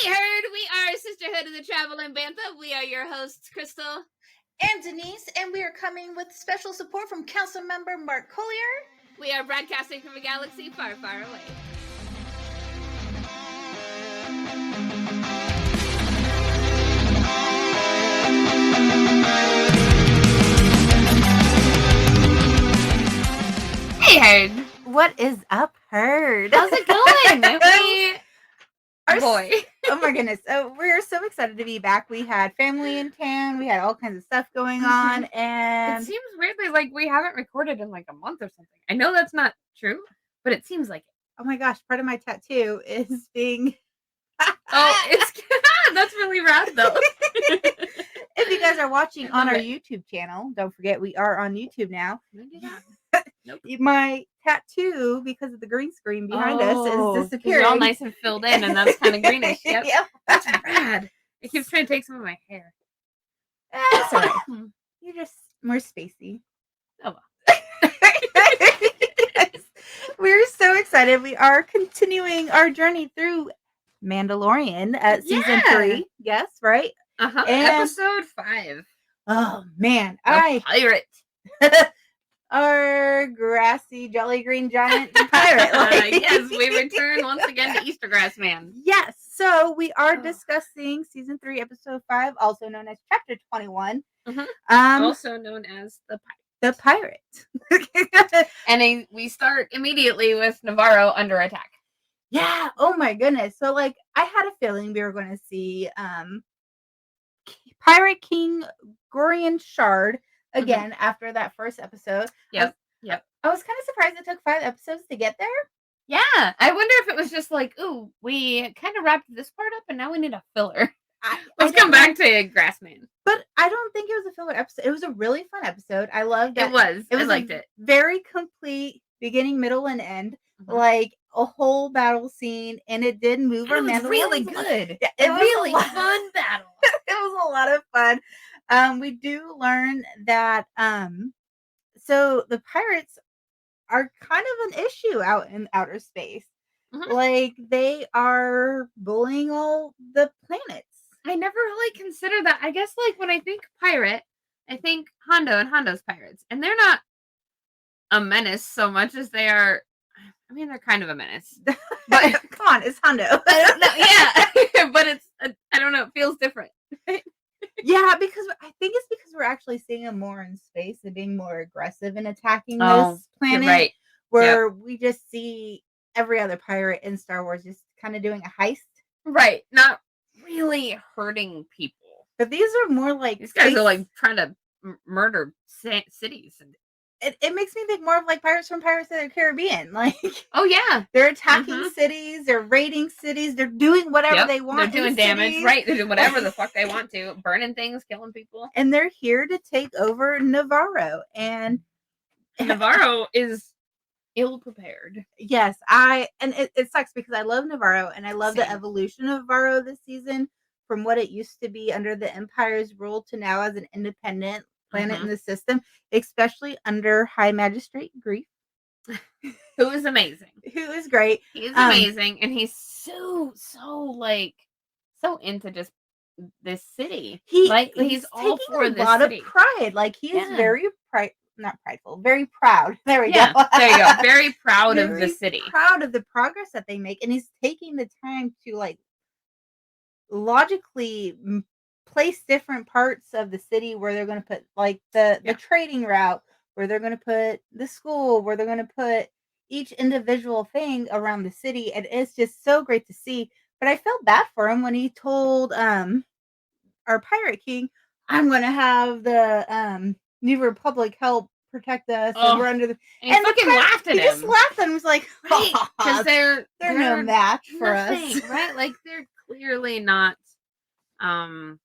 Hey, Herd, we are Sisterhood of the Travel and Bantha. We are your hosts, Krystal and Denise, and we are coming with special support from Council Member Mark Collier. We are broadcasting from a galaxy far, far away. Hey, Herd. What is up, Herd? How's it going? Boy. Oh my goodness. We're so excited to be back. We had family in town. We had all kinds of stuff going on. And it seems weirdly like we haven't recorded in like a month or something. I know that's not true, but it seems like it. Oh my gosh, part of my tattoo is being... it's that's really rad though. If you guys are watching on our YouTube channel, don't forget we are on YouTube now. Nope. My tattoo, because of the green screen behind us, is disappearing. It's all nice and filled in, and that's kind of greenish. Yep. That's rad. It keeps trying to take some of my hair. That's all right. You're just more spacey. Oh well. Yes. We're so excited. We are continuing our journey through Mandalorian at season 3. Yes, right? Episode 5. Oh man, pirate. Our grassy jelly green giant pirate. Yes, we return once again to Easter Grass Man. Yes, so we are discussing season 3, episode 5, also known as chapter 21. Also known as the pirate. And we start immediately with Navarro under attack. Yeah. Oh my goodness. So I had a feeling we were going to see Pirate King Gorian Shard again after that first episode. Yep. I was kind of surprised it took 5 episodes to get there. Yeah. I wonder if it was just like, ooh, we kind of wrapped this part up and now we need a filler. Let's come back to Grassman. But I don't think it was a filler episode. It was a really fun episode. I loved it. I liked it. Very complete beginning, middle, and end. Like a whole battle scene, and it did move our Mandalorian. Really good. Yeah, it was really fun battle. It was a lot of fun. We do learn that so the pirates are kind of an issue out in outer space. Like they are bullying all the planets. I never really considered that. I guess like when I think pirate, I think Hondo and Hondo's pirates, and they're not a menace so much as they are. I mean, they're kind of a menace. But come on, it's Hondo. I don't know. Yeah, but it's I don't know. It feels different. Yeah, because I think it's because we're actually seeing them more in space and being more aggressive in attacking this planet. Right. Where we just see every other pirate in Star Wars just kind of doing a heist. Right. Not really hurting people. But these are more like these guys are like trying to murder cities. It makes me think more of like Pirates from Pirates of the Caribbean. Like, oh yeah, they're attacking cities, they're raiding cities, they're doing whatever they want. They're doing damage, right? They're doing whatever the fuck they want to, burning things, killing people, and they're here to take over Navarro. And Navarro is ill prepared. Yes, it sucks because I love Navarro and I love the evolution of Navarro this season from what it used to be under the Empire's rule to now as an independent planet in the system, especially under High Magistrate Grief, who is amazing, who is great. He's amazing, and he's so into just this city. He's all for this city. A lot of pride. Like he is very not prideful, very proud. There we go. There you go. Very proud of the city. Proud of the progress that they make, and he's taking the time to like logically place different parts of the city where they're going to put like the trading route, where they're going to put the school, where they're going to put each individual thing around the city. And it's just so great to see. But I felt bad for him when he told our Pirate King, I'm going to have the New Republic help protect us. And we're under the... And fucking laughed at him. He just laughed and was like, because they're no match for us. Right? Like they're clearly not a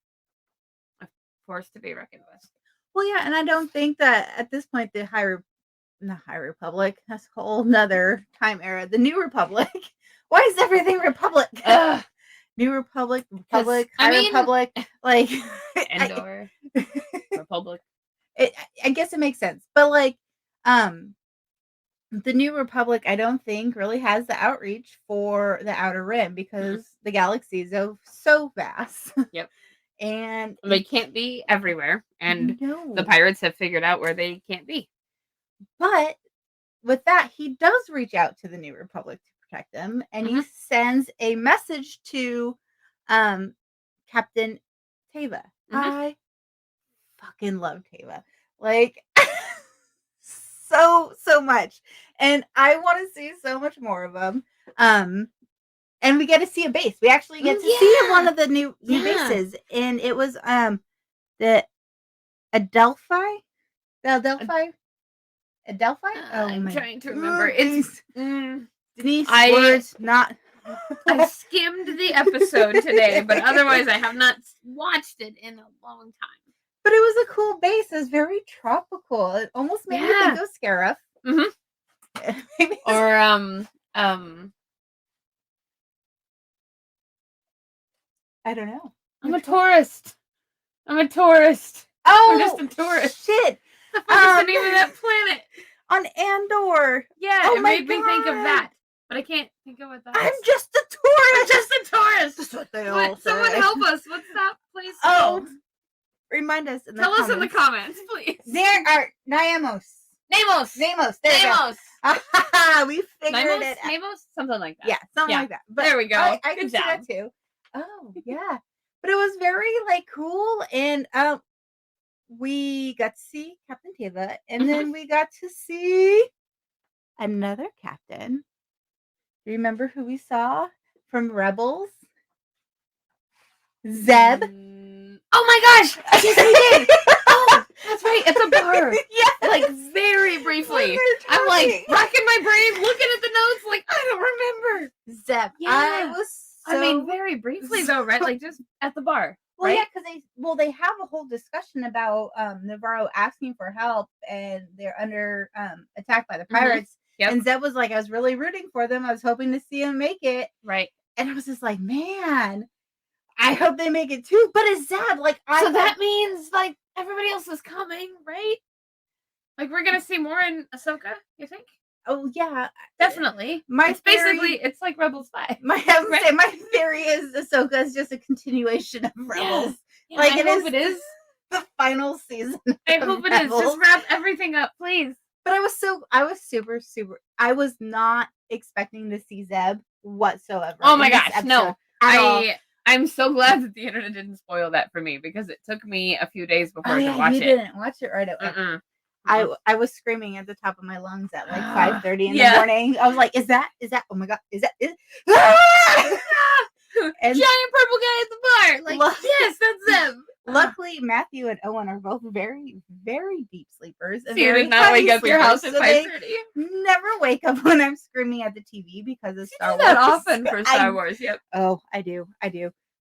force to be reckoned with. Well, yeah, and I don't think that at this point the not High Republic, that's a whole nother time era. The New Republic. Why is everything Republic? New Republic, High Republic, like Endor, Republic. I guess it makes sense, but like, the New Republic, I don't think, really has the outreach for the Outer Rim because the galaxy is so vast. Yep. And They can't be everywhere, and the no. pirates have figured out where they can't be. But with that, he does reach out to the New Republic to protect them, and he Mhm. sends a message to um Captain Teva. Mhm. I fucking love Teva. Like so much. And I want to see so much more of them. And we get to see a base. We actually get to see one Yeah. of the new Yeah. bases, and it was the Adelphi, the Uh, Adelphi. Oh I'm my trying to remember. goodness, Mm, Denise, I words not. I skimmed the episode today, but otherwise I have not watched it in a long time. But it was a cool base. It was very tropical. It almost made me think Yeah. of Scarif. Mhm. Maybe Or I don't know. I'm a Which one? tourist. I'm a tourist. I'm just Oh a tourist. shit! What the fuck is the name of that planet? On Andor. Yeah, Oh it my made me think of God. that, but I can't think of what that I'm is. just a I'm tourist. just a tourist. That's what they all What? Someone say. help us. What's that place Oh, called? remind us in the Tell us comments. in the comments, please. There are Naemos. Namos. Namos. There Namos. we go. We figured Namos? it out. Namos? Something like that. Yeah, something Yeah. like that. But There we go. I Good can see job. that too. Oh, yeah. But it was very like cool, and we got to see Captain Teva, and then we got to see another captain. Remember who we saw from Rebels? Zeb. Oh my gosh! Yes, we did. Oh, that's right. It's a bar. Yeah, Like very briefly. I'm like racking my brain, looking at the notes, like I don't remember. Zeb. Yeah. I was. So, I mean, very briefly though, right? Like just at the bar. Well, right? yeah, because they have a whole discussion about Navarro asking for help, and they're under attack by the pirates. Yep. And Zeb was like, I was really rooting for them. I was hoping to see him make it. Right. And I was just like, man, I hope they make it too. But it's Zeb. Like, so that means like everybody else is coming, right? Like we're gonna see more in Ahsoka. You think? Oh yeah, definitely. My theory, it's like Rebels 5. My theory is Ahsoka is just a continuation of Rebels. Yeah, like I hope it is the final season. I hope it is. Just wrap everything up, please. But I was super. I was not expecting to see Zeb whatsoever. Oh my gosh, no! I'm so glad that the internet didn't spoil that for me because it took me a few days before to watch it. You didn't watch it right away. I was screaming at the top of my lungs at like 5:30 in the morning. I was like, "Is that? Oh my god! Is that? And giant purple guy at the bar! Like, yes, that's them." Luckily, Matthew and Owen are both very, very deep sleepers. And so you did not wake up your house at 5:30. Never wake up when I'm screaming at the TV because of Star Wars. That often for Star Wars, yep. Oh, I do.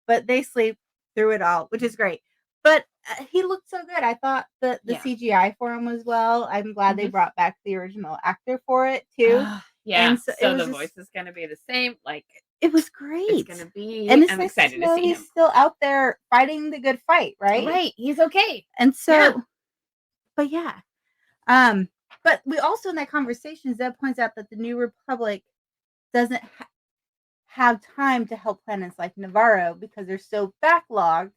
But they sleep through it all, which is great. But he looked so good. I thought the CGI for him was well. I'm glad they brought back the original actor for it too. Yeah. And so the voice is going to be the same. Like it was great. It's going to be. And I'm excited to see him. He's still out there fighting the good fight, right? Right. He's okay. And so, but yeah. But we also in that conversation, Zeb points out that the New Republic doesn't have time to help planets like Navarro because they're so backlogged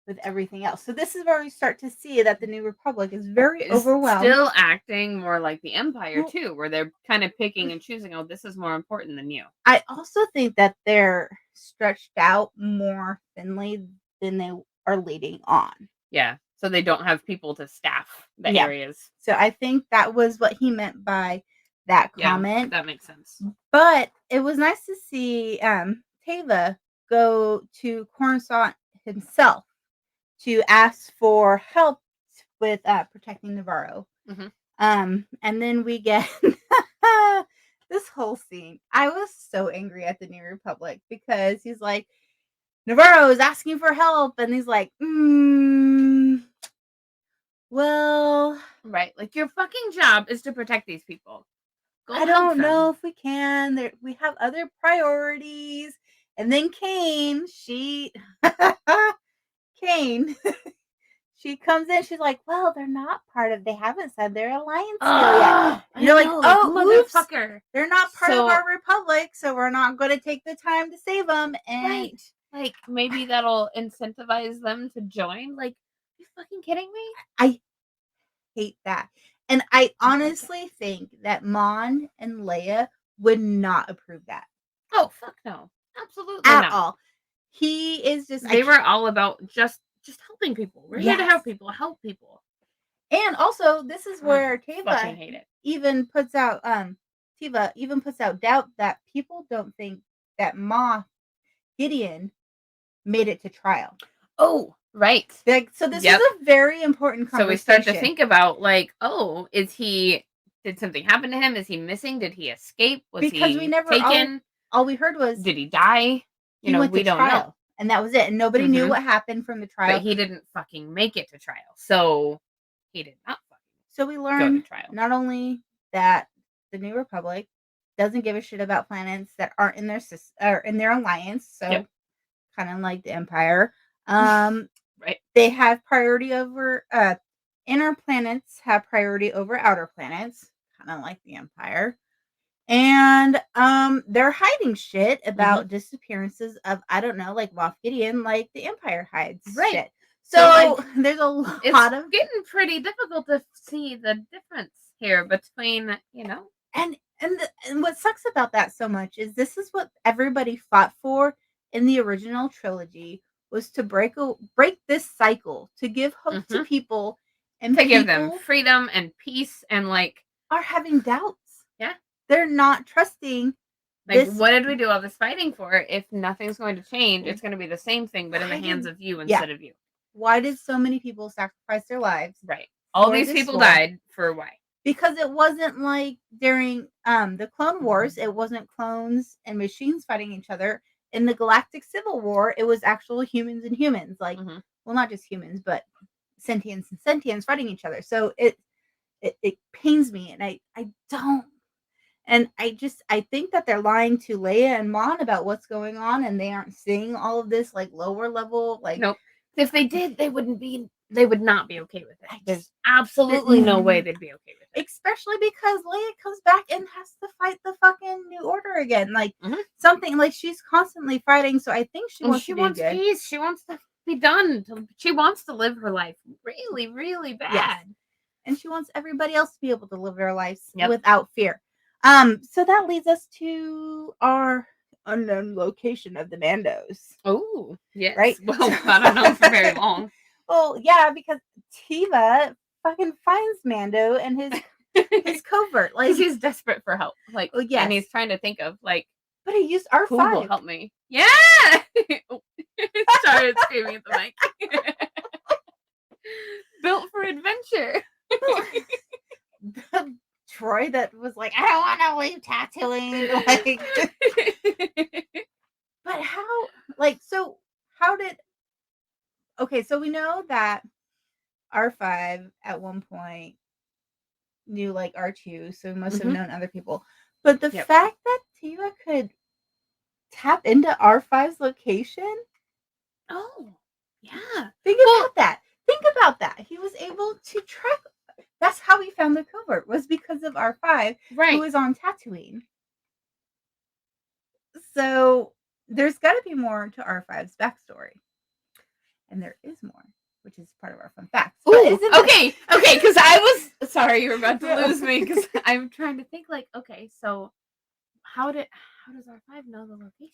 with everything else. So this is where we start to see that the New Republic is very overwhelmed. Still acting more like the Empire too, where they're kind of picking and choosing, oh, this is more important than you. I also think that they're stretched out more thinly than they are leading on. Yeah. So they don't have people to staff the areas. So I think that was what he meant by that comment. That makes sense. But it was nice to see Teva go to Coruscant himself to ask for help with protecting Navarro. And then we get this whole scene. I was so angry at the New Republic because he's like, Navarro is asking for help, and he's like, well, right, like your fucking job is to protect these people. I don't know if we can. We have other priorities. And then Kane, she she comes in, she's like, "Well, they're not they haven't said their alliance deal yet." I And you're like, know, "Oh, oops, motherfucker. they're not part of So our republic, so we're not going to take the time to save them." And right. Like maybe that'll incentivize them to join. Like, are you fucking kidding me? I hate that. And I Don't like it. honestly think that Mon and Leia would not approve that Oh, fuck no. Absolutely at not. all. He is just They were all about just helping people. We're here to Yes. help people, And also, this is where fucking Teva hate it. even puts out doubt that people don't think that Ma Gideon made it to trial. Oh, right. Like, so this Yep. is a very important So conversation. we start to think about like, oh, did something happen to him? Is he missing? Did he escape? Was because he we never taken? all we heard was Did he die? he went We to don't trial, know. and that was it. And nobody knew Mhm. what happened from the trial. But he didn't fucking make it to trial. So he did not fucking So we go to learned trial. not only that the New Republic doesn't give a shit about planets that aren't in their or in their alliance, so Yep. kind of like the Empire. Right. They have priority over inner planets have priority over outer planets, kind of like the Empire. And they're hiding shit about disappearances of, I don't know, like Moff Gideon, like the Empire hides Right. shit. So, So like, there's a lot It's of getting pretty difficult to see the difference here between, and what sucks about that so much is this is what everybody fought for in the original trilogy, was to break this cycle, to give hope to people, and to give them people freedom and peace and like, are having doubts. yeah. They're not trusting Like, this. what did we do all this fighting for if nothing's going to change? It's going to be the same thing, but in the hands of you instead of you. Why did so many people sacrifice their lives? Right. All for these this people war? died for why? Because it wasn't like during the Clone Wars, it wasn't clones and machines fighting each other. In the Galactic Civil War, it was actual humans and humans, like well, not just humans, but sentients and sentients fighting each other. So it pains me, and I don't, and I think that they're lying to Leia and Mon about what's going on, and they aren't seeing all of this like lower level. Like, nope. If they did, they would not be okay with it. There's absolutely no way they'd be okay with it. Especially because Leia comes back and has to fight the fucking New Order again. Like something like she's constantly fighting. So I think she wants peace. She wants to be done. She wants to live her life really, really bad. Yes. And she wants everybody else to be able to live their lives without fear. So that leads us to our unknown location of the Mandos. Oh, yes. Right? Well, not unknown for very long. Well, yeah, because Teva fucking finds Mando and his covert. Like, he's desperate for help. Like, and he's trying to think of like, but he used R5. Who will help me? Yeah. Started screaming at the mic. Built for adventure. Troy that was like, I don't want to leave Tatooine. Like, but how? Like, so how did? Okay, so we know that R5 at one point knew like R2, so he must have known other people. But the fact that Teva could tap into R5's location. Oh, yeah. Think about that. Think about that. He was able to track. That's how he found the covert, was because of R5, who was on Tatooine. So there's got to be more to R5's backstory. And there is more, which is part of our fun facts. Ooh, okay, because I was sorry you were about to lose me, because I'm trying to think like, okay, so how does R5 know the location?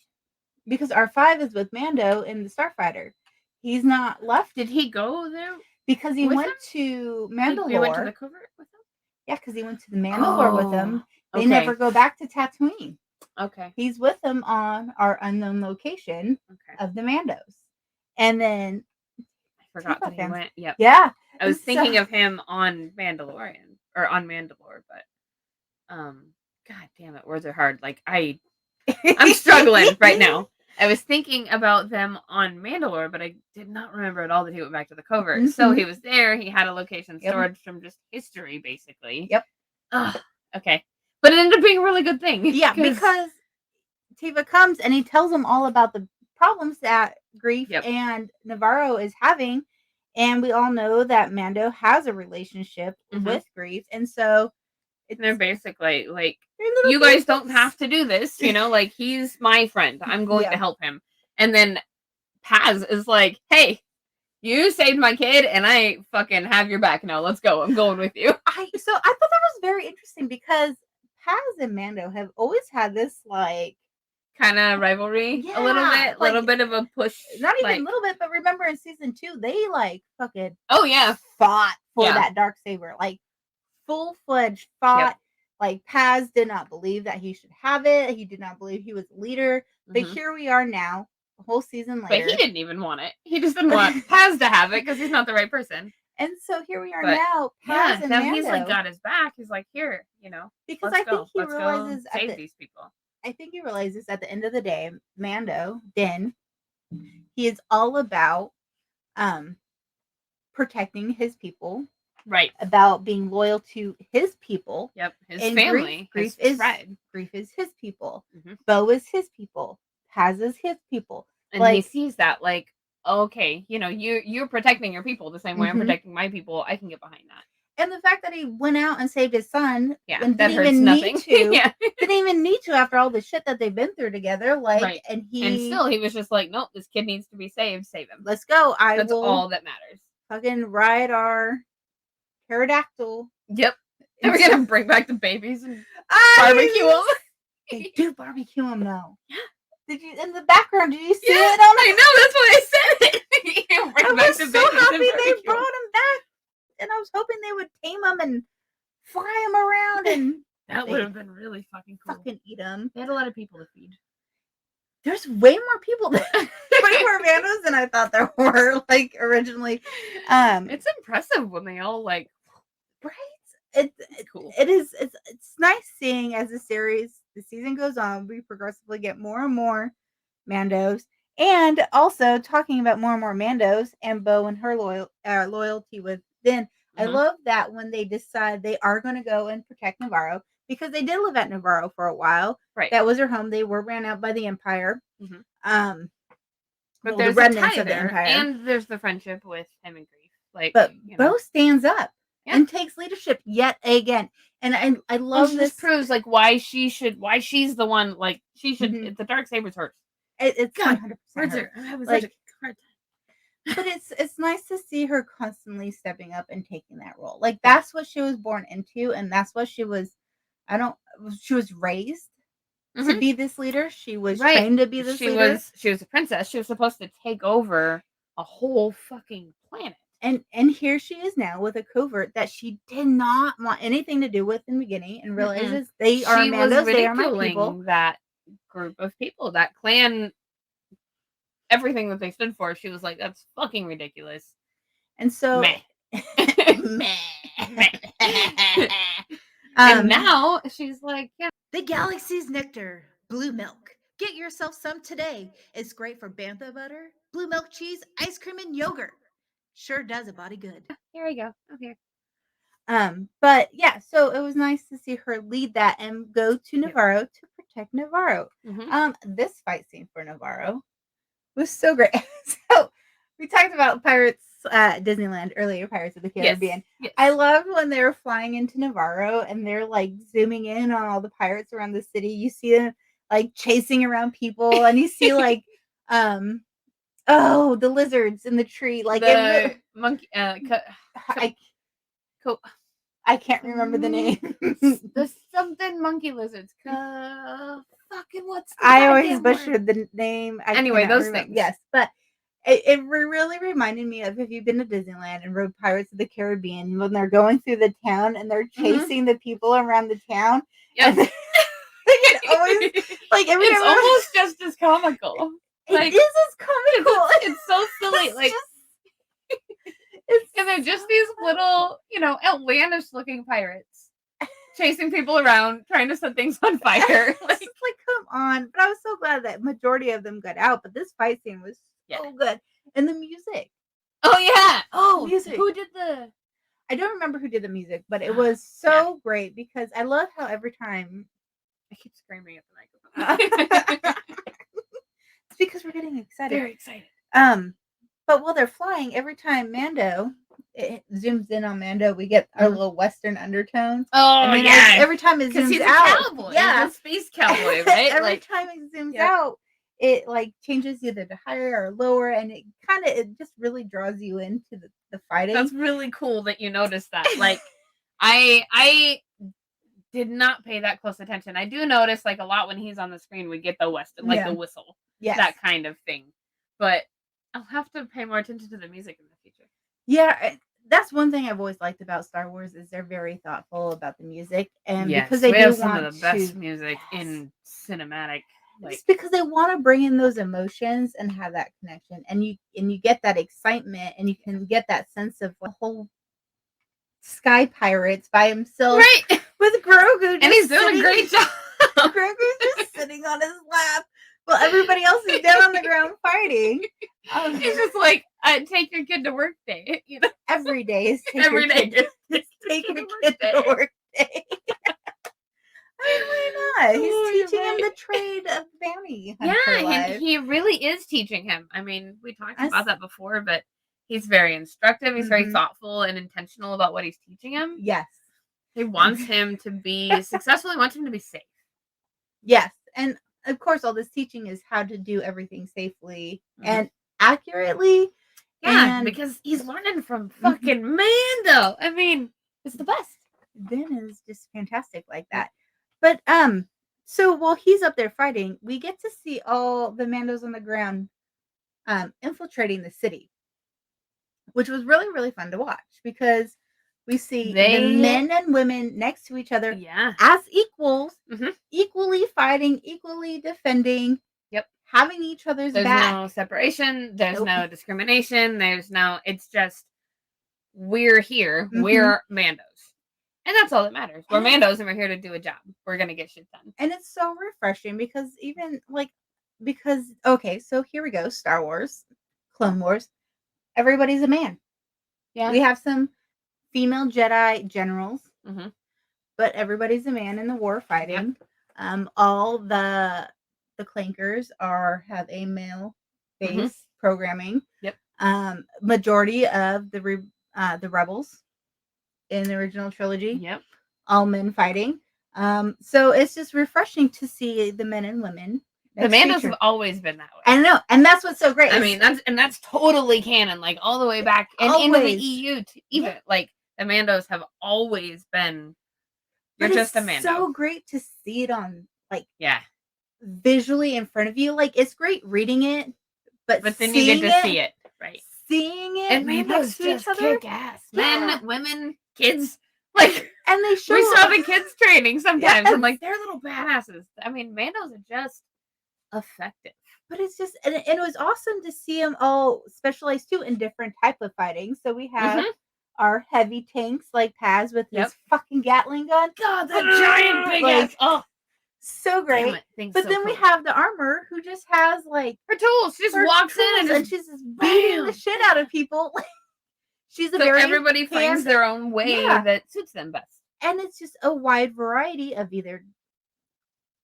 Because R5 is with Mando in the Starfighter. He's not left. Did he go there? Because he went to Mandalore. He went to the covert with him? Yeah, because he went to the Mandalore with him. They okay. never go back to Tatooine. Okay. He's with them on our unknown location of the Mandos. And then I forgot that he went. Yep. Yeah. I was thinking of him on Mandalorian or on Mandalore, but God damn it, words are hard. Like I'm struggling right now. I was thinking about them on Mandalore, but I did not remember at all that he went back to the covert. So he was there. He had a location stored from just history, basically. Yep. Okay. But it ended up being a really good thing. Yeah, because Teva comes and he tells them all about the problems that Grief and Navarro is having. And we all know that Mando has a relationship with Greef, and so they're basically like, little you guys don't beefs. have to do this, like, he's my friend. I'm going to help him. And then Paz is like, hey, you saved my kid, and I fucking have your back now. Let's go. I'm going with you. I thought that was very interesting because Paz and Mando have always had this like kind of rivalry a little bit, like, little bit of a push. Not even a little bit, but remember in season 2, they like fucking fought for that Darksaber, like full-fledged fought. Like Paz did not believe that he should have it. He did not believe he was a leader. But here we are now, a whole season later. But he didn't even want it. He just didn't want Paz to have it because he's not the right person. And so here we are now. Paz and now Mando, he's like got his back. He's like, here, because let's I think he let's realizes save these people. I think he realizes at the end of the day, Mando, Din, he is all about protecting his people. Right. About being loyal to his people. Yep. His family. Greef is his people. Bo is his people. Paz is his people. And he sees that like, okay, you're protecting your people the same way I'm protecting my people. I can get behind that. And the fact that he went out and saved his son, and didn't even need to, didn't even need to after all the shit that they've been through together. Like, and still he was just like, nope, this kid needs to be saved. Save him. Let's go. That's all that matters. Fucking ride our pterodactyl. Yep. And we're gonna bring back the babies and barbecue them. They do barbecue them though. Yeah. Did you in the background? Did you see it? I know. That's why I said it. I was so happy they brought them back. And I was hoping they would tame them and fly them around, and that would have been really fucking cool. Fucking eat them. They had a lot of people to feed. There's way more people, way more Mandos than I thought there were. Like originally, it's impressive when they all like, right? It's cool. It is. It's nice seeing as the season goes on, we progressively get more and more Mandos. And also talking about more and more Mandos and Bo and her loyalty with Din. I love that when they decide they are going to go and protect Navarro, because they did live at Navarro for a while. Right. That was their home. They were ran out by the Empire. But there's the remnants of the Empire. And there's the friendship with him and Greef. Like, but Bo stands up and takes leadership yet again. And I love this. Proves like why she's the one, like she should, the Darksaber's hers. It's 100% her. But it's nice to see her constantly stepping up and taking that role. Like that's what she was born into, and that's what she was. She was raised to be this leader. She was trained to be this leader. She was a princess. She was supposed to take over a whole fucking planet. And here she is now with a covert that she did not want anything to do with in the beginning, and realizes they are Mandos. They are my people. That group of people, that clan. Everything that they stood for, she was like, that's fucking ridiculous. And so meh. And now she's like, yeah. The galaxy's nectar, blue milk. Get yourself some today. It's great for bantha butter, blue milk cheese, ice cream, and yogurt. Sure does a body good. Here we go. Okay. But yeah, so it was nice to see her lead that and go to Navarro to protect Navarro. This fight scene for Navarro was so great. So we talked about Pirates Disneyland earlier, Pirates of the Caribbean. Yes. I loved when they were flying into Navarro and they're like zooming in on all the pirates around the city. You see them like chasing around people, and you see like the lizards in the tree, like the monkey. I can't remember the name. The something monkey lizards. Fucking what's the I always butchered the name. Anyway, those things. Yes, but it really reminded me of if you've been to Disneyland and rode Pirates of the Caribbean when they're going through the town and they're chasing the people around the town. Yes. It always like it's almost just as comical. Like, it is as comical. It's so silly. Like and they're just these little, outlandish looking pirates chasing people around, trying to set things on fire. Like, come on. But I was so glad that majority of them got out. But this fight scene was so good. And the music. Oh, yeah. Oh, music. Who did the... I don't remember who did the music, but it was so great because I love how every time... I keep screaming at the microphone. It's because we're getting excited. Very excited. But while they're flying, every time it zooms in on Mando, we get our little Western undertones. Oh, And then yeah. every time it Because zooms he's a out, cowboy. yeah, He's a space cowboy, right? every time it zooms Yep. out, it like changes either to higher or lower, and it just really draws you into the fighting. That's really cool that you noticed that. Like, I did not pay that close attention. I do notice, like, a lot when he's on the screen, we get the Western, like Yeah. the whistle, Yes. that kind of thing. But I'll have to pay more attention to the music in the future. Yeah, that's one thing I've always liked about Star Wars is they're very thoughtful about the music, and Yes, because they we do have some want of the best to, music in cinematic. Like, it's because they want to bring in those emotions and have that connection, and you get that excitement, and you can get that sense of the whole Sky Pirates by himself, right? with Grogu, And he's doing a great job. Grogu's just sitting on his lap while everybody else is down on the ground fighting. He's just like, take your kid to work day. You know, every day is every day. Take your kid to work day. I mean, why not? He's teaching him the trade of bounty hunter life. He really is teaching him. I mean, we talked about that before, but he's very instructive. He's very thoughtful and intentional about what he's teaching him. Yes. He wants him to be successful. He wants him to be safe. Yes. And of course, all this teaching is how to do everything safely and accurately. Yeah, because he's learning from fucking Mando. I mean, it's the best. Ben is just fantastic like that. But so while he's up there fighting, we get to see all the Mandos on the ground infiltrating the city, which was really, really fun to watch because we see the men and women next to each other as equals, equally fighting, equally defending, having each other's back. There's no separation. There's no discrimination. It's just, we're here. We're Mandos. And that's all that matters. We're Mandos and we're here to do a job. We're going to get shit done. And it's so refreshing because so here we go. Star Wars, Clone Wars. Everybody's a man. Yeah. We have some female Jedi generals, but everybody's a man in the war fighting. Yep. All the clankers have a male base programming. Yep. Majority of the rebels in the original trilogy. Yep. All men fighting. So it's just refreshing to see the men and women. The Mandos have always been that way. I know, and that's what's so great. I mean, that's totally canon, like all the way back and into the EU. Even like the Mandos have always been. You're just a Mando. It's so great to see it on visually in front of you. Like it's great reading it, but then you get to see it, right? Seeing it, and Mandos just kick ass. Men, women, kids. Like, and we saw the kids training sometimes. I'm like, they're little badasses. I mean, Mandos are just effective. But it's just, and it was awesome to see them all specialized too in different type of fighting. So we have our heavy tanks like Paz with his fucking Gatling gun. God, that giant big ass. Oh, so great. But then we have the armor who just has like her tools. She just walks in and she's just beating the shit out of people. She's everybody finds their own way that suits them best. And it's just a wide variety of either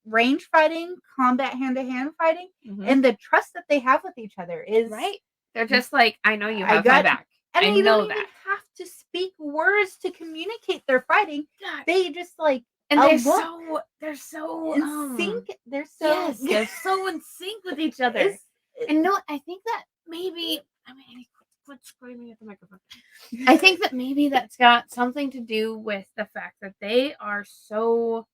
range fighting, combat hand-to-hand fighting, and the trust that they have with each other is right. They're just like, I know you have my back. And I they know don't even have to speak words to communicate their fighting. God. They just like they're so in sync. They're so in sync with each other. And no, I think that maybe quit screaming at the microphone. I think that maybe that's got something to do with the fact that they are so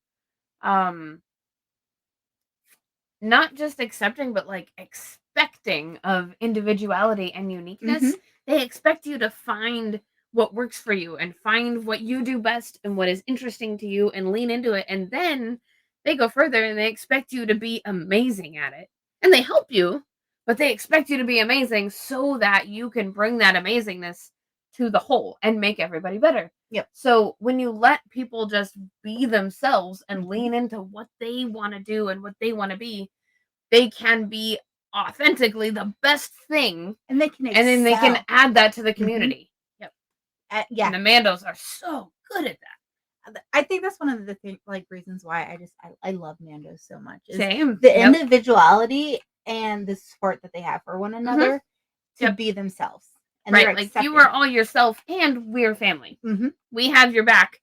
not just accepting but like expecting of individuality and uniqueness. They expect you to find what works for you and find what you do best and what is interesting to you and lean into it, and then they go further and they expect you to be amazing at it, and they help you. But they expect you to be amazing so that you can bring that amazingness to the whole and make everybody better. Yep. So when you let people just be themselves and lean into what they want to do and what they want to be, they can be authentically the best thing. And they can and then they can add that to the community. Yep. And the Mandos are so good at that. I think that's one of the reasons why I love Mando so much. Same. The individuality and the support that they have for one another to be themselves. And right, they're like accepted. you are all yourself, and we're family. Mhm. We have your back,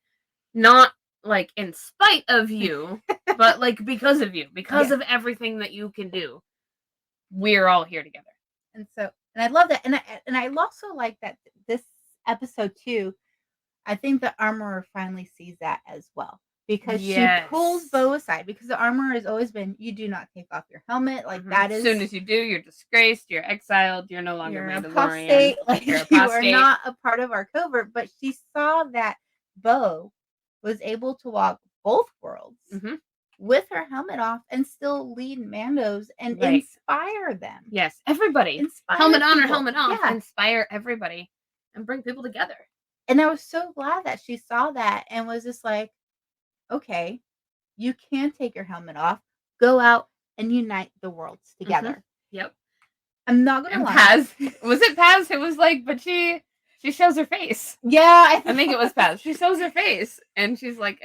not like in spite of you, but like because of you, because of everything that you can do. We're all here together. And so, and I love that. And I also like that this episode too, I think the armorer finally sees that as well. Because she pulls Bo aside, because the armorer has always been, you do not take off your helmet. Like that is, as soon as you do, you're disgraced, you're exiled, you're no longer Mandalorian. Apostate. Like you are not a part of our covert. But she saw that Bo was able to walk both worlds with her helmet off and still lead Mandos and inspire them. Yes, everybody. Inspire helmet on people. or helmet off. Yeah. Inspire everybody and bring people together. And I was so glad that she saw that and was just like, okay, you can take your helmet off, go out and unite the worlds together. Yep. I'm not gonna lie. Paz, was it Paz who was like, but she shows her face. Yeah, I think it was Paz. She shows her face and she's like,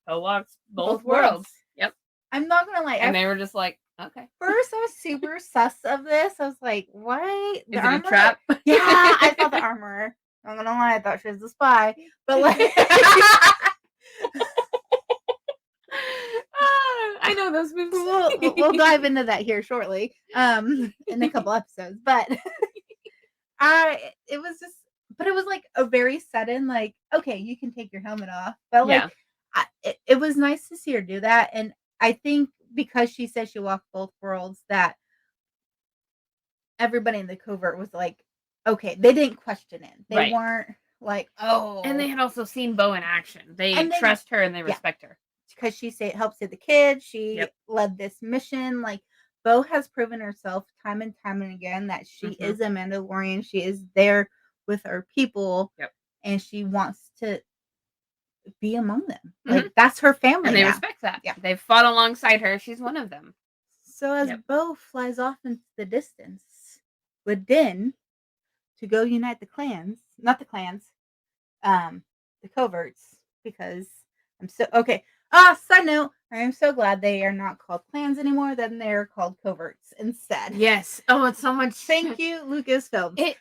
Bo walks both worlds. Yep. I'm not gonna lie. And they were just like, okay. First, I was super sus of this. I was like, what? Is it a trap? Yeah, I thought the armorer. I'm not gonna lie, I thought she was a spy. But like I know those moves. We'll dive into that here shortly. In a couple episodes. But it was like a very sudden, like, okay, you can take your helmet off. But like it was nice to see her do that. And I think because she said she walked both worlds, that everybody in the covert was like, okay, they didn't question it. They weren't like, oh. And they had also seen Bo in action. They trust her and they respect her. Because she helped save the kids. She led this mission. Like, Bo has proven herself time and time and again that she is a Mandalorian. She is there with her people. And she wants to be among them. Like, that's her family. And they respect that. Yeah. They've fought alongside her. She's one of them. So as Bo flies off into the distance with Din to go unite the clans, not the clans, the coverts, because I'm so okay. Side note, I am so glad they are not called clans anymore, then they're called coverts instead. Yes. Oh, it's so much. Thank you, Lucasfilm. It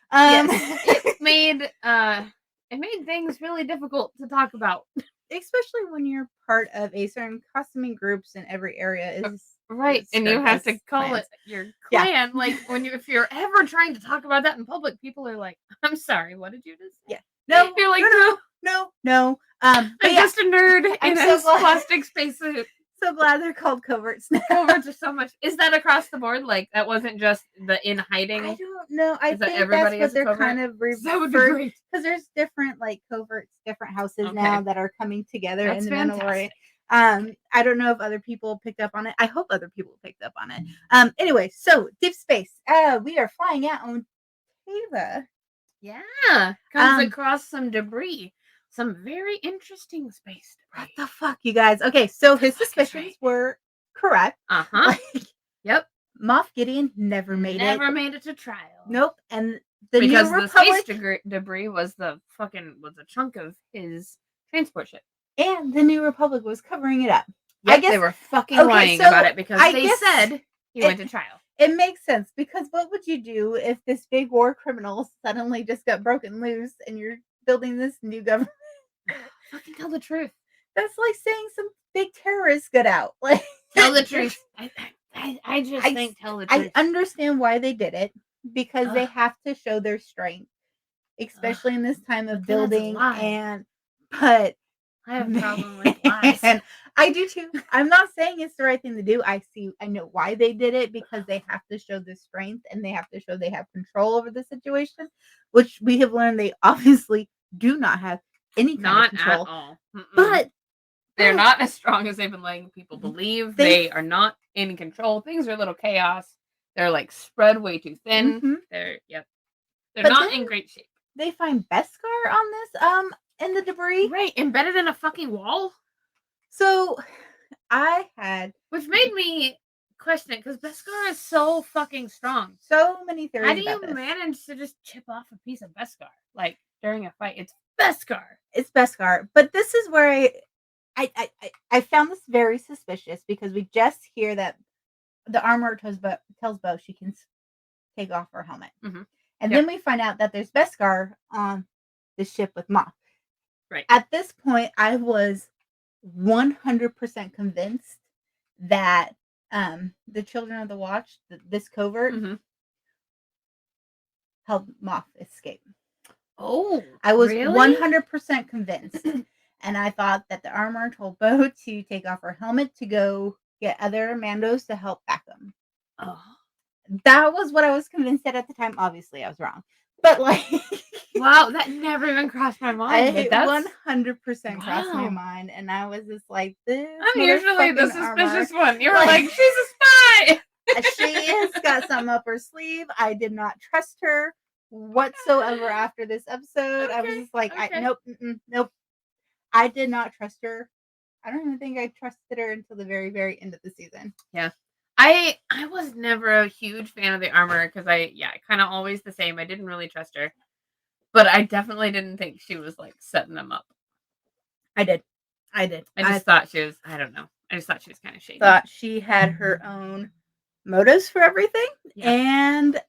made things really difficult to talk about. Especially when you're part of a certain costuming groups in every area is and you have to call it your clan. Like if you're ever trying to talk about that in public, people are like, "I'm sorry, what did you just say?" Yeah, no, you're like, no. I'm just a nerd in a plastic spacesuit. So glad they're called coverts now. Coverts are so much. Is that across the board? Like that wasn't just the in hiding? I don't know. I think that's what they're kind of referring, because there's different like coverts, different houses now that are coming together in the Mandalorian. I don't know if other people picked up on it. I hope other people picked up on it. Anyway, so deep space. We are flying out on Teva. Yeah, comes across some debris. Some very interesting space debris. What the fuck, you guys? Okay, so his suspicions were correct. Like, yep. Moff Gideon never made it to trial. Nope. And because the space debris was a chunk of his transport ship. And the New Republic was covering it up. Yep, I guess they were fucking lying about it because they said he went to trial. It makes sense, because what would you do if this big war criminal suddenly just got broken loose and you're building this new government? Fucking tell the truth. That's like saying some big terrorists got out. Like, tell the truth. I just think tell the truth. I understand why they did it, because they have to show their strength, especially in this time of building. But I have a problem with lies. And I do too. I'm not saying it's the right thing to do. I know why they did it, because they have to show the strength and they have to show they have control over the situation, which we have learned they obviously do not have any kind of control. At all. But they're not as strong as they've been letting people believe. They are not in control. Things are a little chaos. They're like spread way too thin. They're not in great shape. They find Beskar on this in the debris. Right, embedded in a fucking wall. So which made me question it, because Beskar is so fucking strong. So many theories. How do you manage to just chip off a piece of Beskar like during a fight? It's Beskar. It's Beskar. But this is where I found this very suspicious, because we just hear that the armorer tells Bo she can take off her helmet. And Yep. then we find out that there's Beskar on the ship with Moff. Right. At this point, I was 100% convinced that the Children of the Watch, this covert, Mm-hmm. helped Moff escape. Oh, I was really? 100% convinced. And I thought that the armor told Bo to take off her helmet to go get other Mandos to help back them. Oh. That was what I was convinced at the time. Obviously, I was wrong. But like, Wow, that never even crossed my mind. I But that's 100% crossed my wow. mind, and I was just like, this. I'm usually the motherfucking armor, suspicious one. You're like- like, she's a spy. she has got something up her sleeve. I did not trust her whatsoever after this episode. I was Okay, just like, okay. nope. I did not trust her. I don't even think I trusted her until the very, very end of the season. Yeah. I was never a huge fan of the armor because kind of always the same. I didn't really trust her. But I definitely didn't think she was like setting them up. I did. I just thought she was, I don't know. I just thought she was kind of shady. Thought she had her own motives for everything. Yeah. And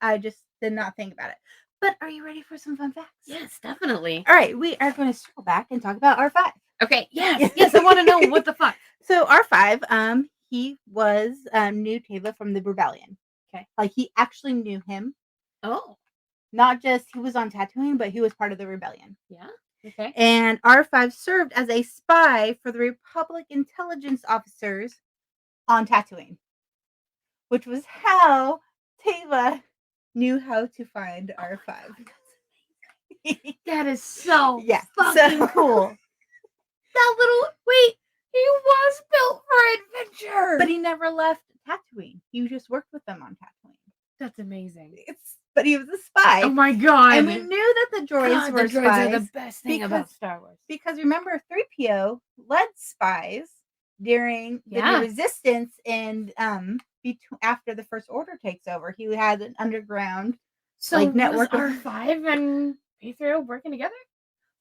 I just did not think about it. But are you ready for some fun facts? Yes, definitely. All right, we are going to circle back and talk about R5. Okay, yes, I want to know what the fuck. So R5, he was knew Teva from the rebellion. Okay. Like he actually knew him. Oh. Not just he was on Tatooine, but he was part of the rebellion. Yeah. Okay. And R5 served as a spy for the Republic intelligence officers on Tatooine, which was how Teva knew how to find R5. That is so fucking cool. That little he was built for adventure. But he never left Tatooine. He just worked with them on Tatooine. That's amazing. But he was a spy. Oh my god. And we knew that the droids were the droids spies are the best thing about Star Wars. Because remember, 3PO led spies during the New Resistance and after the First Order takes over. He had an underground network. R5 and P3O working together?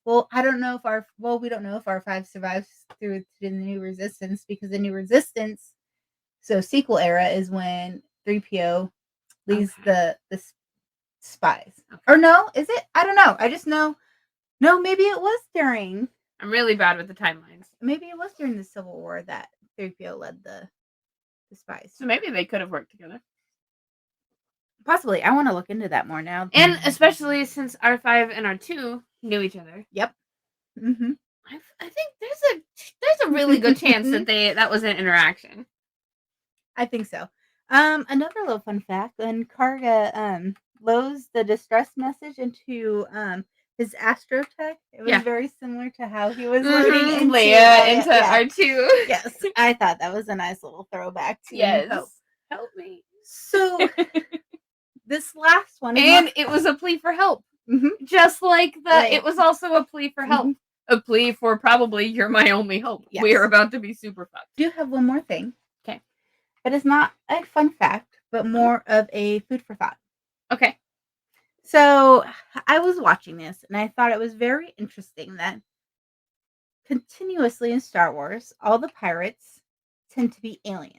Well, I don't know if we don't know if R5 survives through to the New Resistance, because the New Resistance, so sequel era, is when 3PO leads the spies. Okay. Or no, is it? I don't know. I just know. No, maybe it was during. I'm really bad with the timelines. Maybe it was during the Civil War that 3PO led the spies. So maybe they could have worked together. Possibly. I want to look into that more now. And especially since R5 and R2 knew each other. Yep. Mm-hmm. I think there's a really good chance that that was an interaction. I think so. Another little fun fact: when Karga loads the distress message into his Astrotech, it was very similar to how he was loading into Leia into R2. Yes, I thought that was a nice little throwback to Help me. So this last one, and it was a plea for help, just like it was also a plea for help, a plea for probably you're my only hope. Yes. We are about to be super fucked. Do have one more thing. Okay, but it's not a fun fact, but more of a food for thought. Okay. So I was watching this and I thought it was very interesting that continuously in Star Wars, all the pirates tend to be aliens.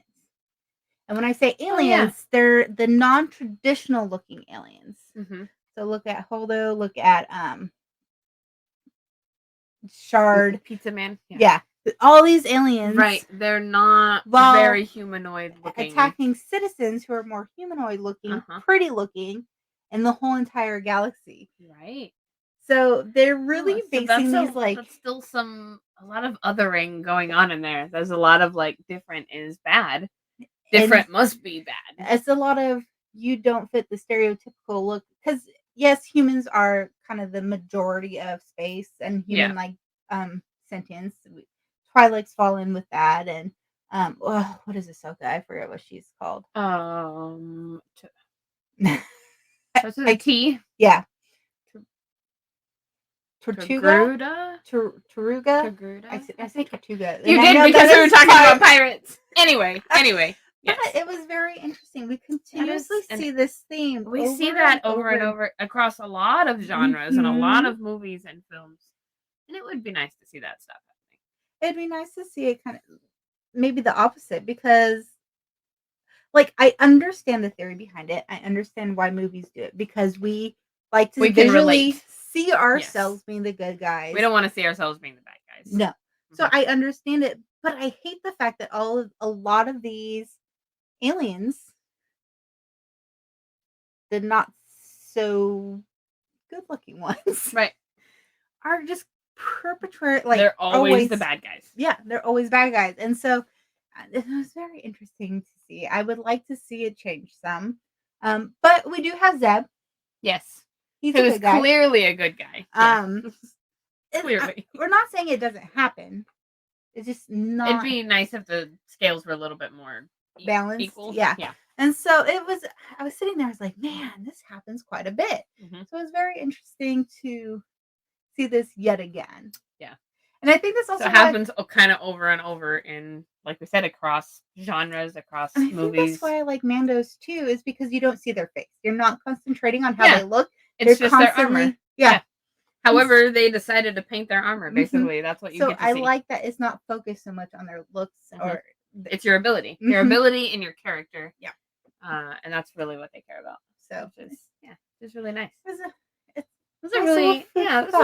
And when I say aliens, they're the non-traditional looking aliens. Mm-hmm. So look at Holdo, look at Shard. Pizza Man. Yeah. All these aliens. Right. They're not very humanoid looking. Attacking citizens who are more humanoid looking, pretty looking, in the whole entire galaxy. Right. So they're really basing these that's still a lot of othering going on in there. There's a lot of different is bad. Different must be bad. It's a lot of you don't fit the stereotypical look, because yes, humans are kind of the majority of space and human sentience. Twilight's fall in with that, and what is Ahsoka? I forget what she's called. That's with a T. Yeah. Tortuga? Taruga? I say Tortuga. You did, because we were talking about pirates. Anyway. Yes. But it was very interesting. We continuously see this theme. We see that over and over across a lot of genres and a lot of movies and films. And it would be nice to see that stuff happening. It'd be nice to see it kind of maybe the opposite, because like, I understand the theory behind it. I understand why movies do it because we like to We can visually relate. see ourselves being the good guys. We don't want to see ourselves being the bad guys. No. So Mhm. I understand it, but I hate the fact that a lot of these aliens the not so good looking ones Right. are just perpetrate like They're always the bad guys. Yeah, they're always bad guys. And so it was very interesting to see. I would like to see it change some. But we do have Zeb. Yes. He's He a was good guy. clearly a good guy. Clearly. We're not saying it doesn't happen. It's just not It'd be nice if the scales were a little bit more balanced. equal. Yeah. Yeah. And so I was sitting there, I was like, man, this happens quite a bit. Mhm. So it was very interesting to see this yet again. Yeah. And I think this also So it happens kind of over and over in, like we said, across genres, across and I think movies. that's why I like Mando's too, is because you don't see their face. You're not concentrating on how Yeah. they look. It's They're just their armor. Yeah. However, they decided to paint their armor. Basically, that's what you So get to I see. like that it's not focused so much on their looks or It's your ability, your ability and your character. Yeah. And that's really what they care about. So which is just really nice. It was This was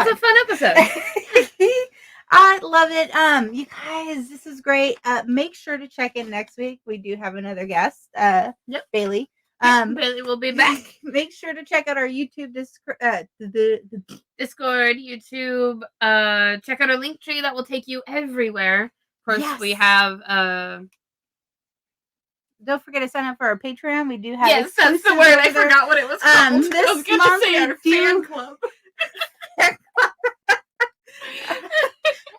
a fun episode. I love it. You guys, this is great. Make sure to check in next week. We do have another guest, Bailey. Bailey will be back. Make sure to check out our YouTube Discord, YouTube. Check out our link tree that will take you everywhere. Of course, we have don't forget to sign up for our Patreon. We do have yes, that's the word. I forgot what it was called. This I was going to say our fan club.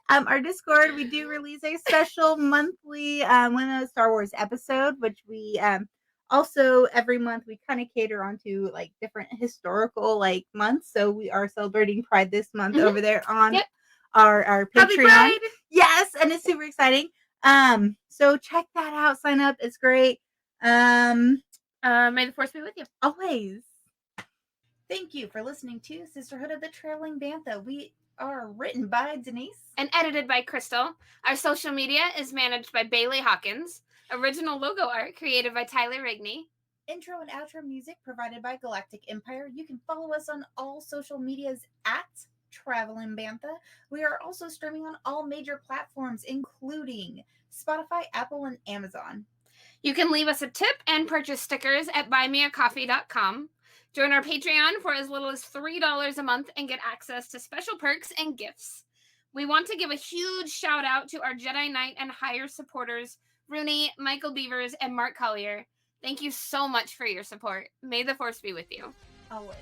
Our Discord, we do release a special monthly one of Star Wars episode, which we also every month we kind of cater onto like different historical like months. So we are celebrating Pride this month over there on our Patreon. Pride. Yes, and it's super exciting. So check that out. Sign up. It's great. May the Force be with you. Always. Thank you for listening to Sisterhood of the Traveling Bantha. We are written by Denise and edited by Krystal. Our social media is managed by Bailey Hawkins. Original logo art created by Tyler Rigney. Intro and outro music provided by Galactic Empire. You can follow us on all social medias at Traveling Bantha. We are also streaming on all major platforms, including Spotify, Apple, and Amazon. You can leave us a tip and purchase stickers at buymeacoffee.com. Join our Patreon for as little as $3 a month and get access to special perks and gifts. We want to give a huge shout out to our Jedi Knight and higher supporters, Rooney, Michael Beavers, and Mark Collier. Thank you so much for your support. May the Force be with you. Always.